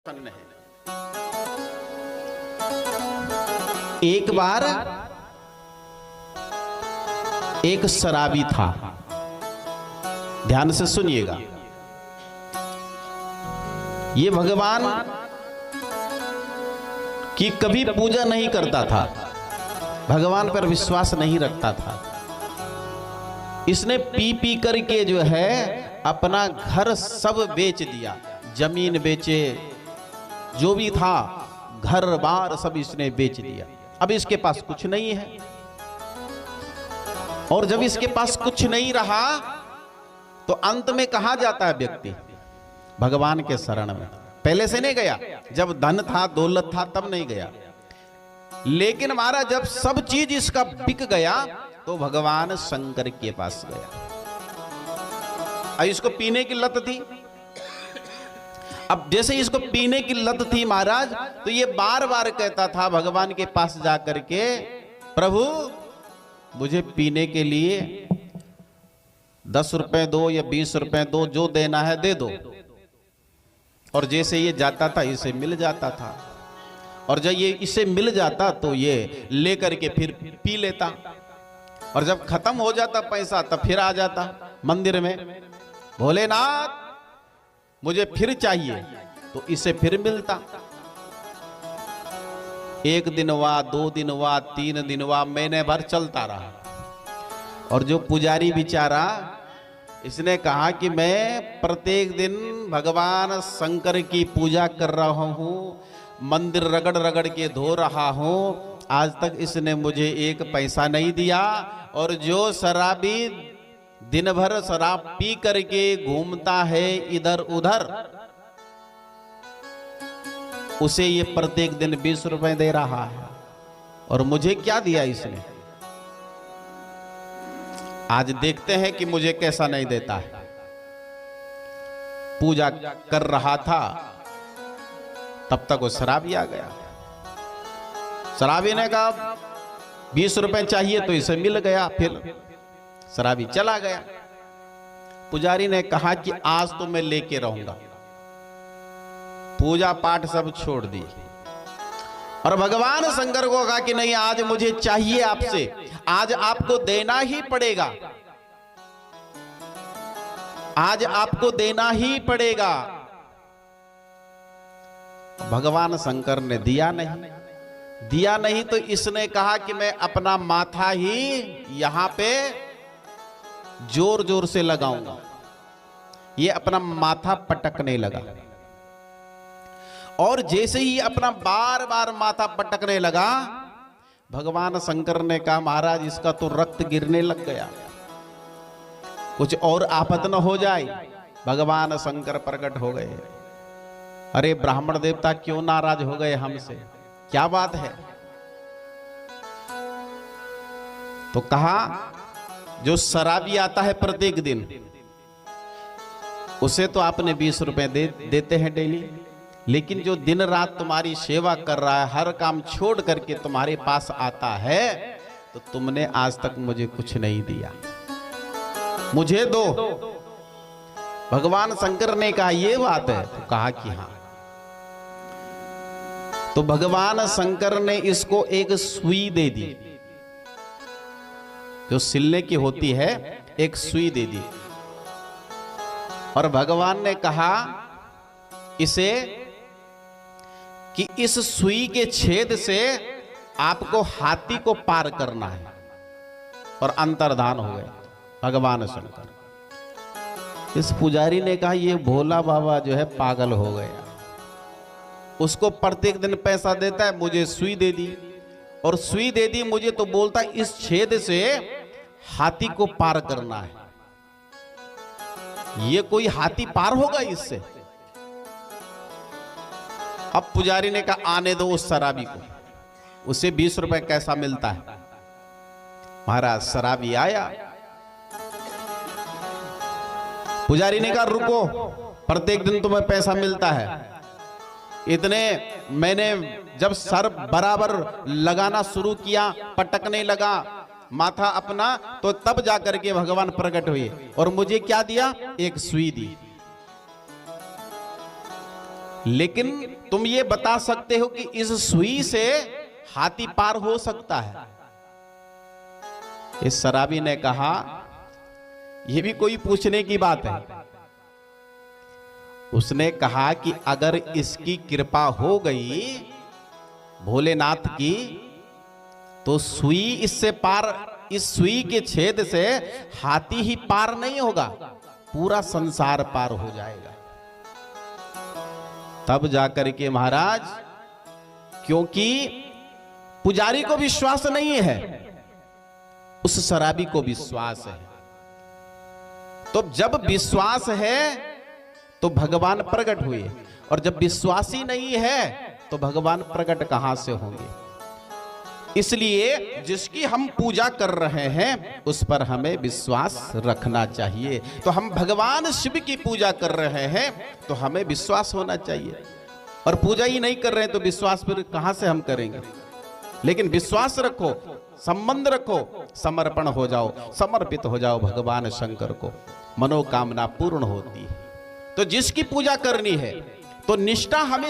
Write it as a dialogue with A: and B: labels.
A: है। एक बार एक शराबी था, ध्यान से सुनिएगा। ये भगवान की कभी पूजा नहीं करता था, भगवान पर विश्वास नहीं रखता था। इसने पी पी करके जो है अपना घर सब बेच दिया, जमीन बेचे, जो भी था घर बार सब इसने बेच दिया। अब इसके पास कुछ नहीं है, और जब इसके पास कुछ नहीं रहा तो अंत में कहां जाता है व्यक्ति? भगवान के शरण में। पहले से नहीं गया, जब धन था दौलत था तब नहीं गया, लेकिन महाराज जब सब चीज इसका बिक गया तो भगवान शंकर के पास गया। अब इसको पीने की लत थी। अब जैसे इसको पीने की लत थी महाराज, तो ये बार बार कहता था भगवान के पास जाकर के, प्रभु मुझे पीने के लिए 10 रुपए दो या 20 रुपए दो, जो देना है दे दो। और जैसे ये जाता था इसे मिल जाता था, और जब ये इसे मिल जाता तो ये लेकर के फिर पी लेता, और जब खत्म हो जाता पैसा तब फिर आ जाता मंदिर में, भोलेनाथ मुझे फिर चाहिए, तो इसे फिर मिलता। एक दिन हुआ, 2 दिन हुआ, 3 दिन हुआ, महीने भर चलता रहा। और जो पुजारी बेचारा, इसने कहा कि मैं प्रत्येक दिन भगवान शंकर की पूजा कर रहा हूं, मंदिर रगड़ रगड़ के धो रहा हूं, आज तक इसने मुझे एक पैसा नहीं दिया। और जो शराबी दिन भर शराब पी करके घूमता है इधर उधर, उसे ये प्रत्येक दिन 20 रुपए दे रहा है, और मुझे क्या दिया इसने? आज देखते हैं कि मुझे कैसा नहीं देता है। पूजा कर रहा था तब तक वो शराबी आ गया। शराबी ने कहा 20 रुपए चाहिए, तो इसे मिल गया। फिर शराबी चला गया। पुजारी ने कहा कि आज तो मैं लेके रहूंगा। पूजा पाठ सब छोड़ दी, और भगवान शंकर को कहा कि नहीं, आज मुझे चाहिए आपसे, आज आपको देना ही पड़ेगा, आज आपको देना ही पड़ेगा। भगवान शंकर ने दिया नहीं, तो इसने कहा कि मैं अपना माथा ही यहां पे जोर जोर से लगाऊंगा। ये अपना माथा पटकने लगा, और जैसे ही अपना बार बार माथा पटकने लगा, भगवान शंकर ने कहा महाराज इसका तो रक्त गिरने लग गया, कुछ और आफत न हो जाए। भगवान शंकर प्रकट हो गए। अरे ब्राह्मण देवता क्यों नाराज हो गए हमसे, क्या बात है? तो कहा जो शराबी आता है प्रत्येक दिन, उसे तो आपने 20 रुपए देते हैं डेली, लेकिन जो दिन रात तुम्हारी सेवा कर रहा है, हर काम छोड़ करके तुम्हारे पास आता है, तो तुमने आज तक मुझे कुछ नहीं दिया, मुझे दो। भगवान शंकर ने कहा ये बात है? तो कहा कि हाँ। तो भगवान शंकर ने इसको एक सुई दे दी, जो सिलने की होती है, एक सुई दे दी, और भगवान ने कहा इसे कि इस सुई के छेद से आपको हाथी को पार करना है। और अंतर्धान हो गए भगवान शंकर। इस पुजारी ने कहा ये भोला बाबा जो है पागल हो गया, उसको प्रत्येक दिन पैसा देता है, मुझे सुई दे दी, और सुई दे दी मुझे, तो बोलता इस छेद से हाथी को पार करना है। ये कोई हाथी पार होगा इससे? अब पुजारी ने कहा आने दो उस शराबी को, उसे 20 रुपए कैसा मिलता है। महाराज शराबी आया, पुजारी ने कहा रुको, प्रत्येक दिन तुम्हें पैसा मिलता है, इतने मैंने जब सर बराबर लगाना शुरू किया, पटकने लगा माथा अपना, तो तब जाकर के भगवान प्रकट हुए, और मुझे क्या दिया? एक सुई दी। लेकिन तुम ये बता सकते हो कि इस सुई से हाथी पार हो सकता है? इस शराबी ने कहा, यह भी कोई पूछने की बात है। उसने कहा कि अगर इसकी कृपा हो गई भोलेनाथ की, तो सुई इससे पार, इस सुई के छेद से हाथी ही पार नहीं होगा, पूरा संसार पार हो जाएगा। तब जाकर के महाराज, क्योंकि पुजारी को विश्वास नहीं है, उस शराबी को विश्वास है। तो जब विश्वास है तो भगवान प्रकट हुए, और जब विश्वासी नहीं है तो भगवान प्रकट कहां से होंगे। इसलिए जिसकी हम पूजा कर रहे हैं उस पर हमें विश्वास रखना चाहिए। तो हम भगवान शिव की पूजा कर रहे हैं तो हमें विश्वास होना चाहिए, और पूजा ही नहीं कर रहे हैं तो विश्वास फिर कहां से हम करेंगे। लेकिन विश्वास रखो, संबंध रखो, समर्पण हो जाओ, समर्पित हो जाओ भगवान शंकर को, मनोकामना पूर्ण होती है। तो जिसकी पूजा करनी है तो निष्ठा हमें